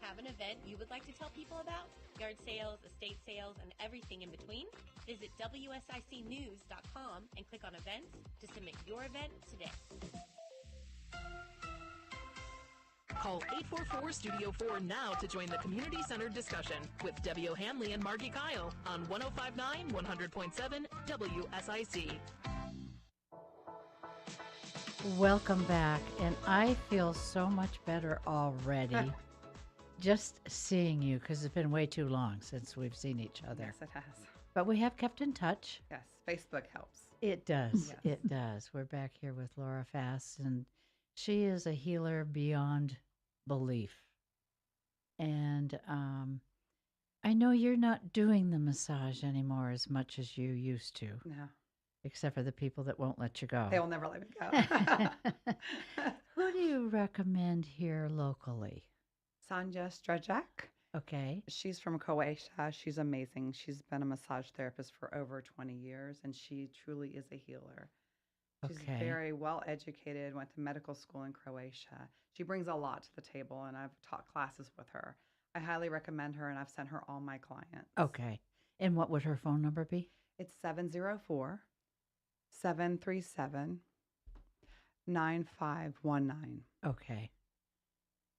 Have an event you would like to tell people about? Yard sales, estate sales, and everything in between? Visit WSICnews.com and click on events to submit your event today. Call 844-STUDIO-4 now to join the community-centered discussion with Debbie O'Hanley and Margi Kyle on 105.9, 100.7 WSIC. Welcome back, and I feel so much better already just seeing you, because it's been way too long since we've seen each other. Yes, it has. But we have kept in touch. Yes, Facebook helps. It does. Yes. It does. We're back here with Lara Fass, and she is a healer beyond belief. And I know you're not doing the massage anymore as much as you used to. No. Except for the people that won't let you go. They will never let me go. Who do you recommend here locally? Sanja Strajak. Okay. She's from Croatia. She's amazing. She's been a massage therapist for over 20 years, and she truly is a healer. She's very well educated, went to medical school in Croatia. She brings a lot to the table, and I've taught classes with her. I highly recommend her, and I've sent her all my clients. Okay. And what would her phone number be? It's 704-737-9519. Okay.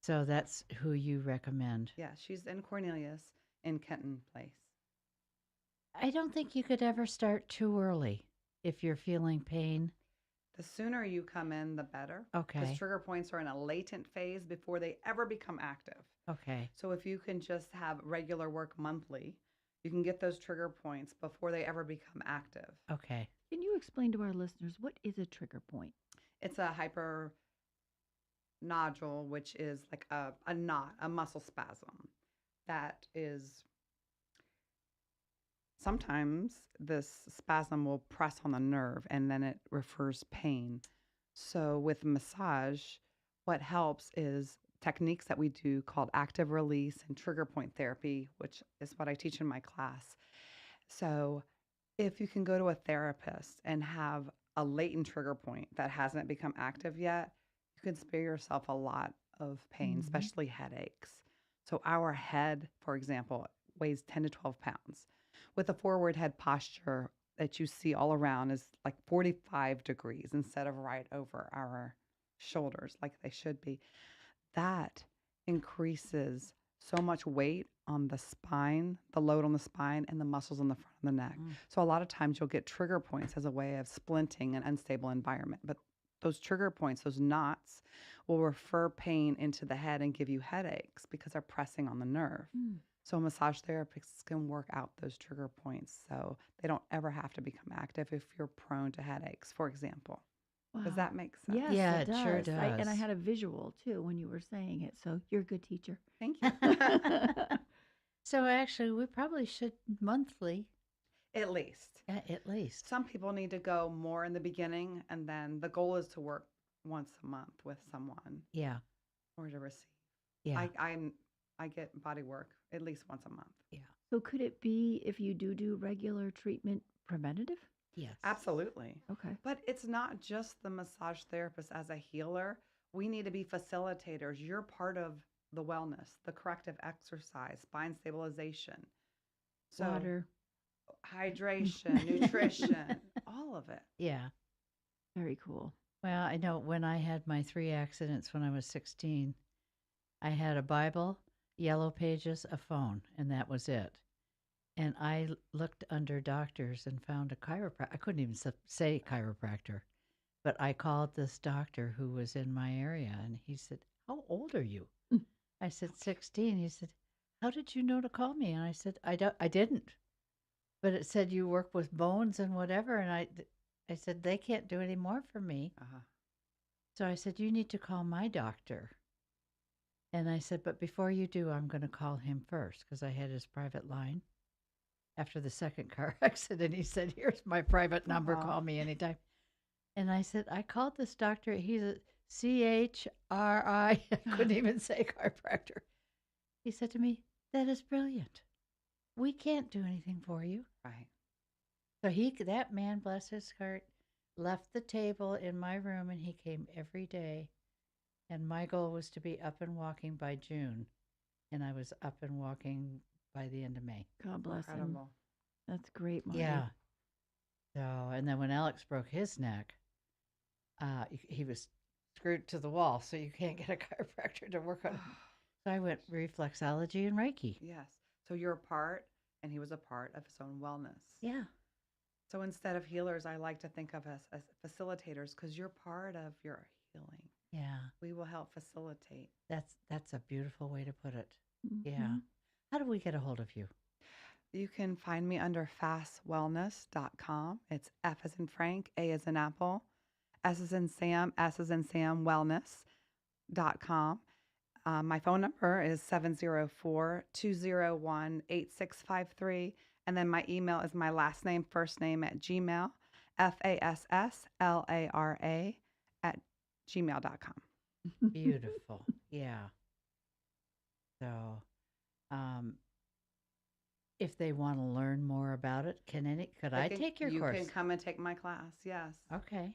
So that's who you recommend. Yeah, she's in Cornelius in Kenton Place. I don't think you could ever start too early if you're feeling pain. The sooner you come in, the better. Okay. Because trigger points are in a latent phase before they ever become active. Okay. So if you can just have regular work monthly, you can get those trigger points before they ever become active. Okay. Can you explain to our listeners what is a trigger point? It's a hyper nodule, which is like a knot, a muscle spasm that is sometimes this spasm will press on the nerve and then it refers pain. So with massage, what helps is techniques that we do called active release and trigger point therapy, which is what I teach in my class. So if you can go to a therapist and have a latent trigger point that hasn't become active yet, you can spare yourself a lot of pain, especially headaches. So our head, for example, weighs 10 to 12 pounds. With a forward head posture that you see all around is like 45 degrees instead of right over our shoulders like they should be. That increases so much weight on the spine, the load on the spine, and the muscles in the front of the neck. So a lot of times you'll get trigger points as a way of splinting an unstable environment. But those trigger points, those knots, will refer pain into the head and give you headaches because they're pressing on the nerve. So massage therapists can work out those trigger points so they don't ever have to become active if you're prone to headaches, for example. Does that make sense? Yes, Yeah, it it sure does. And I does. had a visual too when you were saying it. So you're a good teacher. Thank you. So actually, we probably should monthly, At least. at least. Some people need to go more in the beginning, and then the goal is to work once a month with someone Yeah, or to receive. yeah, I get body work at least once a month. yeah. So could it be if you do regular treatment preventative? Yes. Absolutely. Okay. But it's not just the massage therapist as a healer. We need to be facilitators. You're part of the wellness, the corrective exercise, spine stabilization. So Water. hydration, nutrition, all of it. Yeah. Very cool. Well, I know when I had my 3 accidents when I was 16, I had a Bible, yellow pages, a phone, and that was it. And I looked under doctors and found a chiropractor. I couldn't even say chiropractor, but I called this doctor who was in my area, and he said, "How old are you?" I said, 16. He said, "How did you know to call me?" And I said, I didn't. But it said you work with bones and whatever. And I said, they can't do any more for me. So I said, you need to call my doctor. And I said, but before you do, I'm going to call him first because I had his private line. After the second car accident, he said, here's my private number. Call me anytime. And I said, I called this doctor. He's a CHRI. I couldn't even say chiropractor. He said to me, that is brilliant. We can't do anything for you. Right. So that man, bless his heart, left the table in my room and he came every day. And my goal was to be up and walking by June. And I was up and walking by the end of May. God bless Incredible. him. That's great, Marty. Yeah. So, and then when Alex broke his neck, he was screwed to the wall, so you can't get a chiropractor to work on him. So I went reflexology and Reiki. Yes. So you're a part, and he was a part of his own wellness. Yeah. So instead of healers, I like to think of us as facilitators because you're part of your healing. Yeah. We will help facilitate. That's a beautiful way to put it. Mm-hmm. Yeah. How do we get a hold of you? You can find me under fastwellness.com. It's F as in Frank, A as in Apple, S as in Sam, S as in Sam, wellness.com. My phone number is 704-201-8653. And then my email is my last name, first name at Gmail, FASSLARA at gmail.com. Beautiful. Yeah. So, if they want to learn more about it, could I take your course? You can come and take my class, yes. Okay.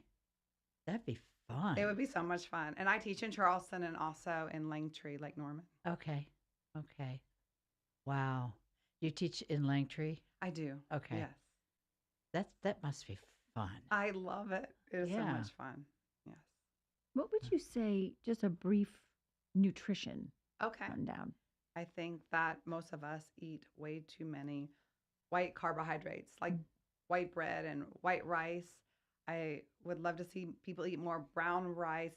That'd be fun. It would be so much fun. And I teach in Charleston and also in Langtree, Lake Norman. Okay. Okay. Wow. You teach in Langtree? I do. Okay. Yes. That must be fun. I love it. It is so Yeah. much fun. Yes. What would you say, just a brief nutrition Okay. rundown? I think that most of us eat way too many white carbohydrates, like white bread and white rice. I would love to see people eat more brown rice,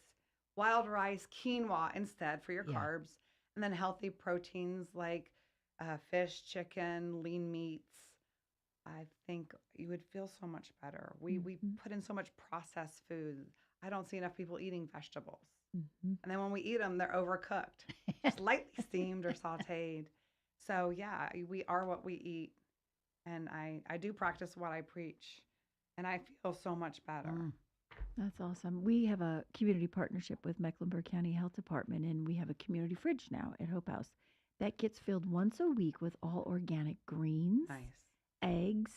wild rice, quinoa instead for your carbs, and then healthy proteins like fish, chicken, lean meats. I think you would feel so much better. We put in so much processed food. I don't see enough people eating vegetables. And then when we eat them, they're overcooked, just lightly steamed or sauteed. So yeah, we are what we eat. And I do practice what I preach. And I feel so much better. That's awesome. We have a community partnership with Mecklenburg County Health Department, and we have a community fridge now at Hope House that gets filled once a week with all organic greens, eggs,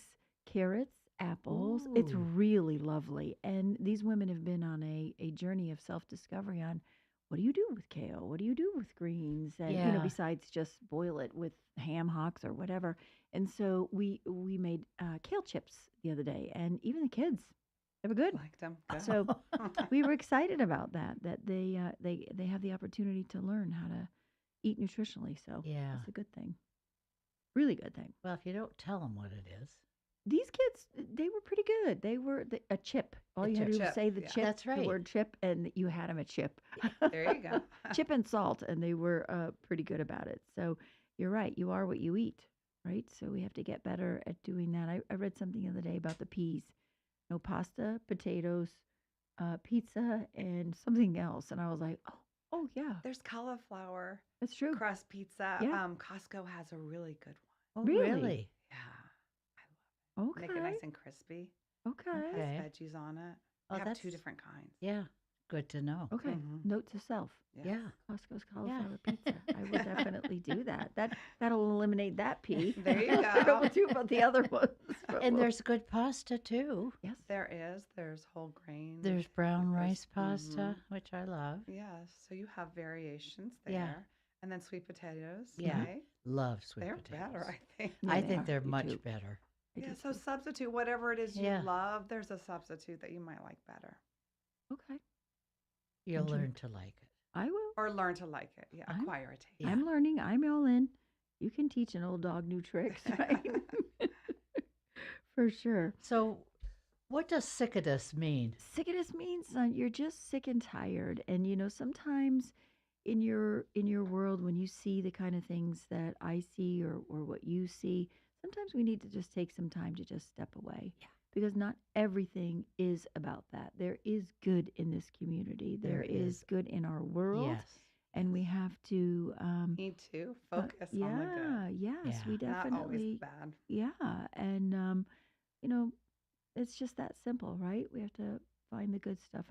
carrots, apples. It's really lovely. And these women have been on a journey of self-discovery on what do you do with kale? What do you do with greens? And, besides just boil it with ham hocks or whatever. And so we made kale chips the other day, and even the kids, they were good. Liked them. Good. So we were excited about that they have the opportunity to learn how to eat nutritionally. So it's a good thing. Really good thing. Well, if you don't tell them what it is. These kids, they were pretty good. They were a chip. All you had to do was say the chip, That's right. the word chip, and you had them a chip. There you go. Chip and salt, and they were pretty good about it. So you're right. You are what you eat, right? So we have to get better at doing that. I read something the other day about the peas. No pasta, potatoes, pizza and something else, and I was like, oh yeah, There's cauliflower that's true. crust pizza. Yeah. Costco has a really good one. Oh, Really? Yeah. Okay. Make it nice and crispy. Okay. Okay. Has veggies on it. Oh, They have two that's- different kinds. Yeah. Good to know. Okay. Mhm. Note to self. Yes. Yeah. Costco's cauliflower pizza. I would definitely do that. That'll eliminate that P. There you I don't know go. what to do about the other ones. but And we'll- there's good pasta too. yes. There is. There's whole grain. There's brown There's- rice pasta, which I love. Yes. So you have variations there. Yeah. And then sweet potatoes. Yeah. Right? Love sweet They're potatoes. better, I think. Yeah, I they think are. they're Me much too. better. I Yeah. do So too. substitute whatever it is you Yeah. love. There's a substitute that you might like better. Okay. You'll Enjoy. learn to like it. I will. Or learn to like it. Yeah. I'm- Acquire a taste. Yeah. I'm learning. I'm all in. You can teach an old dog new tricks, right? For sure. So, what does sickadus mean? Sickadus means you're just sick and tired, and sometimes in your world, when you see the kind of things that I see or what you see, sometimes we need to just take some time to just step away. Yeah. Because not everything is about that. There is good in this community. There There is is. good in our world, Yes. and we have to. Need to focus on the Yeah. good. Yes, Yeah. we Not always definitely. bad. Yeah, and it's just that simple, right? We have to find the good stuff.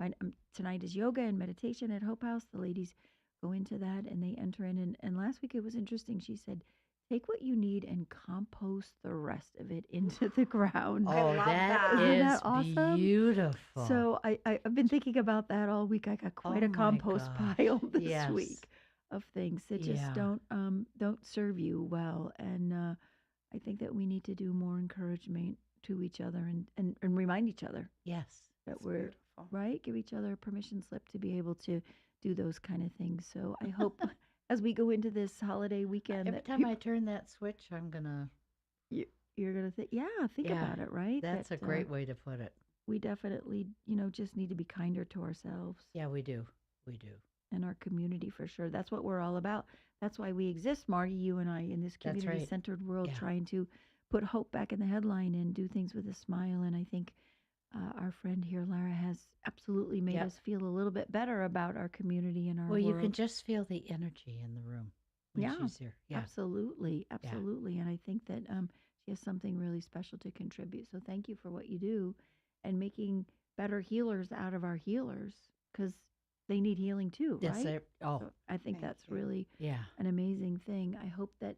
Tonight is yoga and meditation at Hope House. The ladies go into that and they enter in. And last week it was interesting. She said, take what you need and compost the rest of it into the ground. I Oh, love that that. Isn't is that awesome? beautiful. So I've been thinking about that all week. I got quite Oh a my compost gosh. pile this Yes. week of things that just Yeah. don't serve you well. And I think that we need to do more encouragement to each other and remind each other yes. that That's we're beautiful. right. Give each other a permission slip to be able to do those kind of things. So I hope as we go into this holiday weekend, Every that time I turn that switch, I'm gonna. you're gonna think, think Yeah, about it, right? That's That, a great way to put it. We definitely, just need to be kinder to ourselves Yeah, we do. We do. and our community for sure. That's what we're all about. That's why we exist, Margie, you and I, in this That's right. community-centered world, Yeah. trying to put hope back in the headline and do things with a smile. And I think our friend here, Lara, has absolutely made Yep. us feel a little bit better about our community and our Well, world. you can just feel the energy in the room when Yeah, she's here. Yeah. absolutely, absolutely. And I think that she has something really special to contribute. So thank you for what you do and making better healers out of our healers, because they need healing too, Yes, right? oh, So I think Thank that's you. really yeah. an amazing thing. I hope that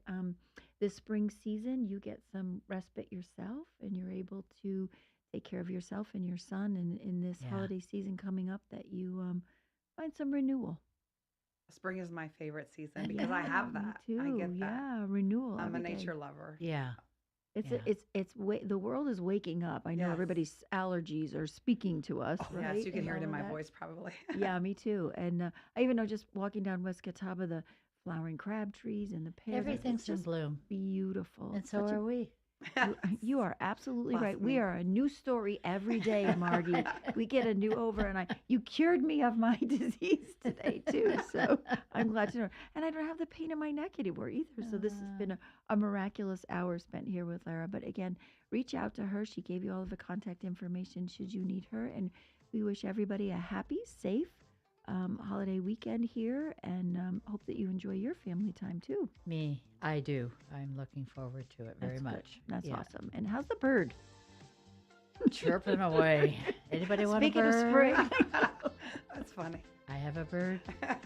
this spring season you get some respite yourself and you're able to take care of yourself and your son, and in this Yeah. holiday season coming up that you find some renewal. Spring is my favorite season because I have Me that. too. I get that. Yeah, renewal. I'm a every day. nature lover. Yeah. The world is waking up. I know Yes. everybody's allergies are speaking to us, right? Yes, you can and hear it all in of my that. voice probably. Yeah, me too. And I even know just walking down West Catawba, the flowering crab trees and the pears. Everything's it's in just bloom. beautiful. And so Such a- are we. You are absolutely Bless right. We me. are a new story every day, Margie. We get a new over, and you cured me of my disease today too. So I'm glad to know. And I don't have the pain in my neck anymore either. So this has been a miraculous hour spent here with Lara. But again, reach out to her. She gave you all of the contact information should you need her. And we wish everybody a happy, safe holiday weekend here, and hope that you enjoy your family time too. Me, I do. I'm looking forward to it very That's good. much. That's Yeah. awesome. And how's the bird? Chirping away. Anybody want Speaking a of bird? spring. That's funny. I have a bird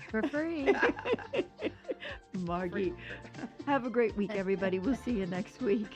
for free. Margie, have a great week, everybody. We'll see you next week.